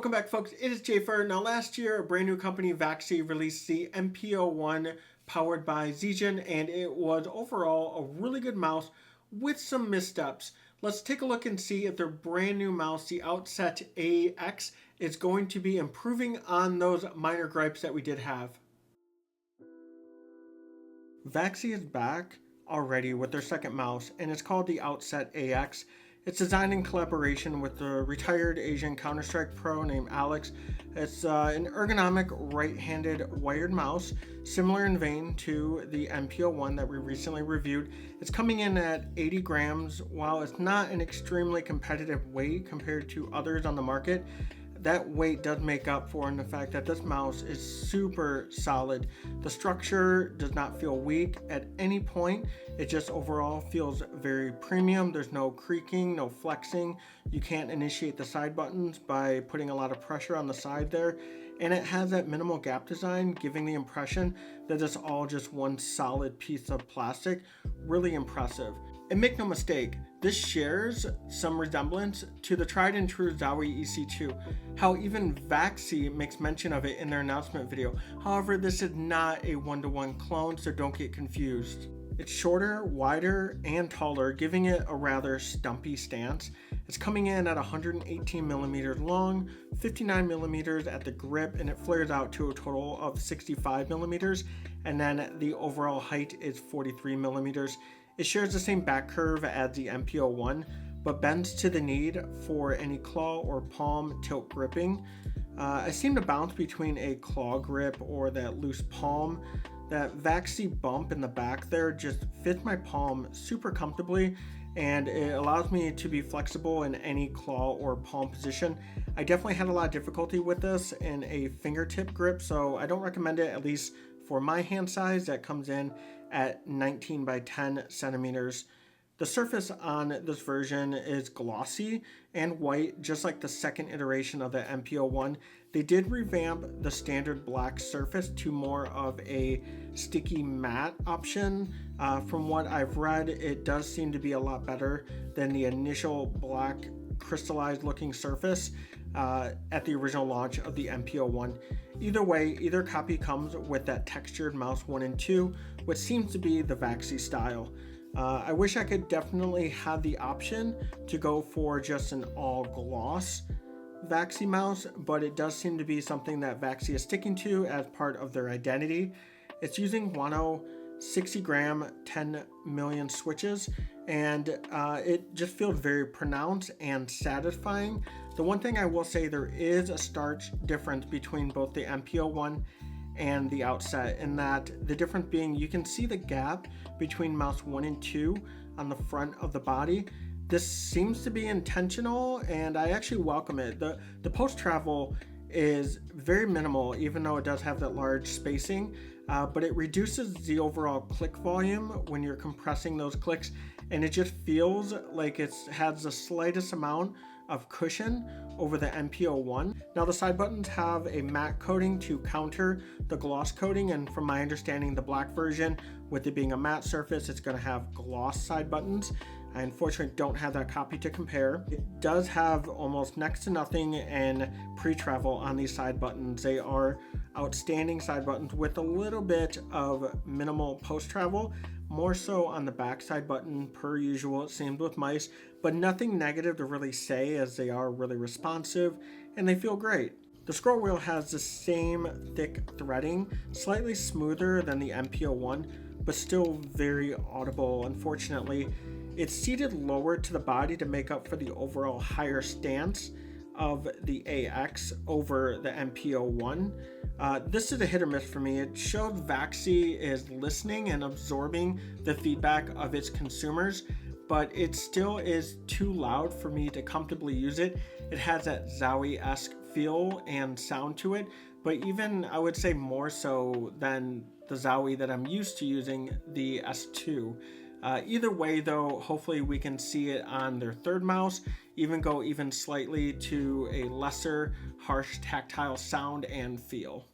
Welcome back, folks. It is Jafer. Now, last year, a brand new company, Vaxee, released the MPO1 powered by Zgen, and it was overall a really good mouse with some missteps. Let's take a look and see if their brand new mouse, the Outset AX, is going to be improving on those minor gripes that we did have. Vaxee is back already with their second mouse, and it's called the Outset AX. It's designed in collaboration with the retired Asian Counter-Strike pro named Alex. It's an ergonomic right-handed wired mouse, similar in vein to the MPO1 that we recently reviewed. It's coming in at 80 grams. While it's not an extremely competitive weight compared to others on the market, that weight does make up for the fact that this mouse is super solid. The structure does not feel weak at any point. It just overall feels very premium. There's no creaking, no flexing. You can't initiate the side buttons by putting a lot of pressure on the side there. And it has that minimal gap design, giving the impression that it's all just one solid piece of plastic. Really impressive. And make no mistake, this shares some resemblance to the tried and true Zowie EC2. How even Vaxee makes mention of it in their announcement video. However, this is not a one-to-one clone, so don't get confused. It's shorter, wider, and taller, giving it a rather stumpy stance. It's coming in at 118 millimeters long, 59 millimeters at the grip, and it flares out to a total of 65 millimeters. And then the overall height is 43 millimeters. It shares the same back curve as the MPO1, but bends to the need for any claw or palm tilt gripping. I seem to bounce between a claw grip or that loose palm. That Vaxee bump in the back there just fits my palm super comfortably, and it allows me to be flexible in any claw or palm position. I definitely had a lot of difficulty with this in a fingertip grip, so I don't recommend it, at least for my hand size that comes in at 19 by 10 centimeters. The surface on this version is glossy and white, just like the second iteration of the MPO1. They did revamp the standard black surface to more of a sticky matte option. From what I've read, it does seem to be a lot better than the initial black crystallized looking surface at the original launch of the MPO1. Either way, either copy comes with that textured mouse 1 and 2, which seems to be the Vaxee style. I wish I could definitely have the option to go for just an all gloss Vaxee mouse, but it does seem to be something that Vaxee is sticking to as part of their identity. It's using Guano 60 gram 10 million switches, and it just feels very pronounced and satisfying. The one thing I will say, there is a stark difference between both the MPO1 and the Outset, in that the difference being you can see the gap between mouse 1 and 2 on the front of the body. This seems to be intentional, and I actually welcome it. The post travel is very minimal, even though it does have that large spacing, but it reduces the overall click volume when you're compressing those clicks, and it just feels like it has the slightest amount of cushion over the MPO1. Now, the side buttons have a matte coating to counter the gloss coating, and from my understanding, the black version, with it being a matte surface, it's going to have gloss side buttons. I unfortunately don't have that copy to compare. It does have almost next to nothing in pre-travel on these side buttons. They are outstanding side buttons with a little bit of minimal post-travel, more so on the back side button per usual, it seems, with mice, but nothing negative to really say, as they are really responsive and they feel great. The scroll wheel has the same thick threading, slightly smoother than the MPO1, but still very audible. Unfortunately, it's seated lower to the body to make up for the overall higher stance of the AX over the MPO1. This is a hit or miss for me. It shows Vaxee is listening and absorbing the feedback of its consumers, but it still is too loud for me to comfortably use it. It has that Zowie-esque feel and sound to it, but even I would say more so than the Zowie that I'm used to using, the S2. Either way though, hopefully we can see it on their third mouse, go even slightly to a lesser harsh tactile sound and feel.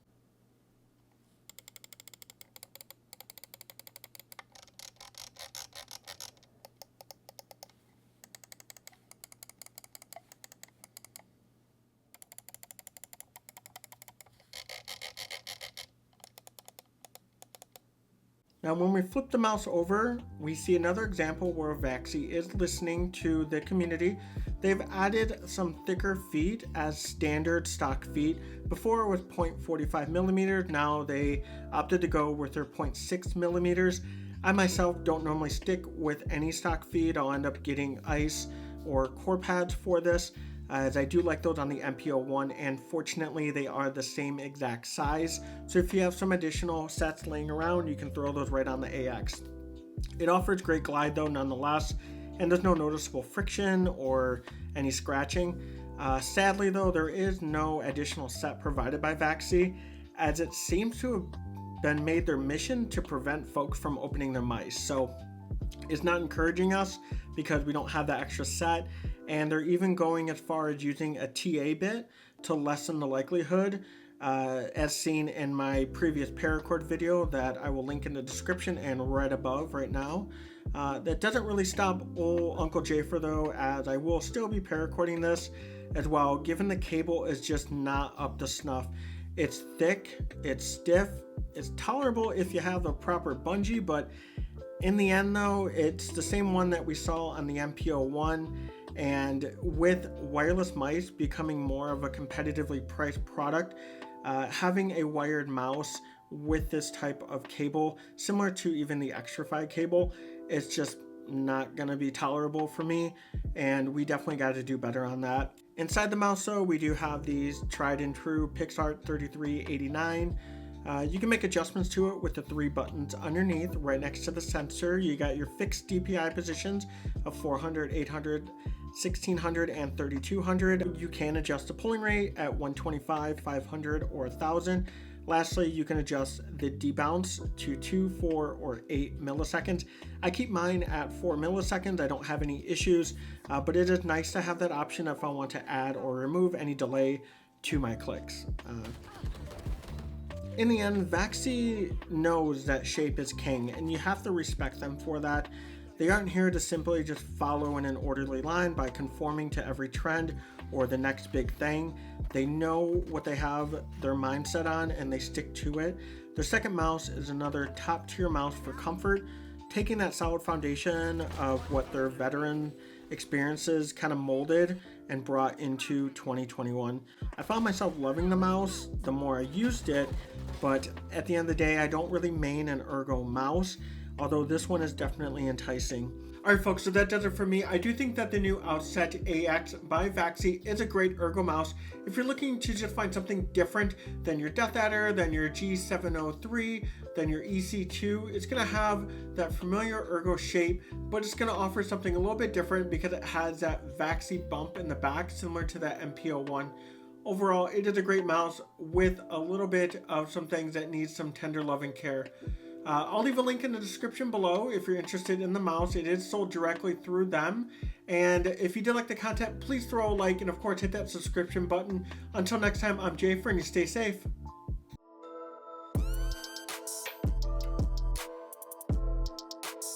Now, when we flip the mouse over, we see another example where Vaxee is listening to the community. They've added some thicker feet as standard stock feet. Before it was 0.45 millimeters, now they opted to go with their 0.6 millimeters. I myself don't normally stick with any stock feet. I'll end up getting ice or core pads for this, as I do like those on the MPO1, and fortunately they are the same exact size. So if you have some additional sets laying around, you can throw those right on the AX. It offers great glide though nonetheless, and there's no noticeable friction or any scratching. Sadly though, there is no additional set provided by Vaxee, as it seems to have been made their mission to prevent folks from opening their mice. So it's not encouraging us because we don't have that extra set, and they're even going as far as using a TA bit to lessen the likelihood, as seen in my previous paracord video that I will link in the description and right above right now. That doesn't really stop old Uncle Jafer though, as I will still be paracording this as well, given the cable is just not up to snuff. It's thick, it's stiff, it's tolerable if you have the proper bungee, but in the end though, it's the same one that we saw on the MPO1, and with wireless mice becoming more of a competitively priced product, having a wired mouse with this type of cable, similar to even the Xtrify cable, it's just not going to be tolerable for me, and we definitely got to do better on that. Inside the mouse though, we do have these tried and true Pixart 3389. You can make adjustments to it with the 3 buttons underneath right next to the sensor. You got your fixed DPI positions of 400, 800, 1600, and 3200. You can adjust the pulling rate at 125, 500, or 1000. Lastly, you can adjust the debounce to 2, 4, or 8 milliseconds. I keep mine at 4 milliseconds. I don't have any issues, but it is nice to have that option if I want to add or remove any delay to my clicks. In the end, Vaxee knows that shape is king, and you have to respect them for that. They aren't here to simply just follow in an orderly line by conforming to every trend or the next big thing. They know what they have their mindset on, and they stick to it. Their second mouse is another top tier mouse for comfort, taking that solid foundation of what their veteran experiences kind of molded and brought into 2021. I found myself loving the mouse the more I used it, but at the end of the day, I don't really main an ergo mouse, although this one is definitely enticing. Alright folks, so that does it for me. I do think that the new Outset AX by Vaxee is a great ergo mouse. If you're looking to just find something different than your Death Adder, than your G703, than your EC2, it's going to have that familiar ergo shape, but it's going to offer something a little bit different because it has that Vaxee bump in the back, similar to that MPO1. Overall, it is a great mouse with a little bit of some things that need some tender loving care. I'll leave a link in the description below if you're interested in the mouse. It is sold directly through them. And if you did like the content, please throw a like and of course hit that subscription button. Until next time, I'm Jafer and you stay safe.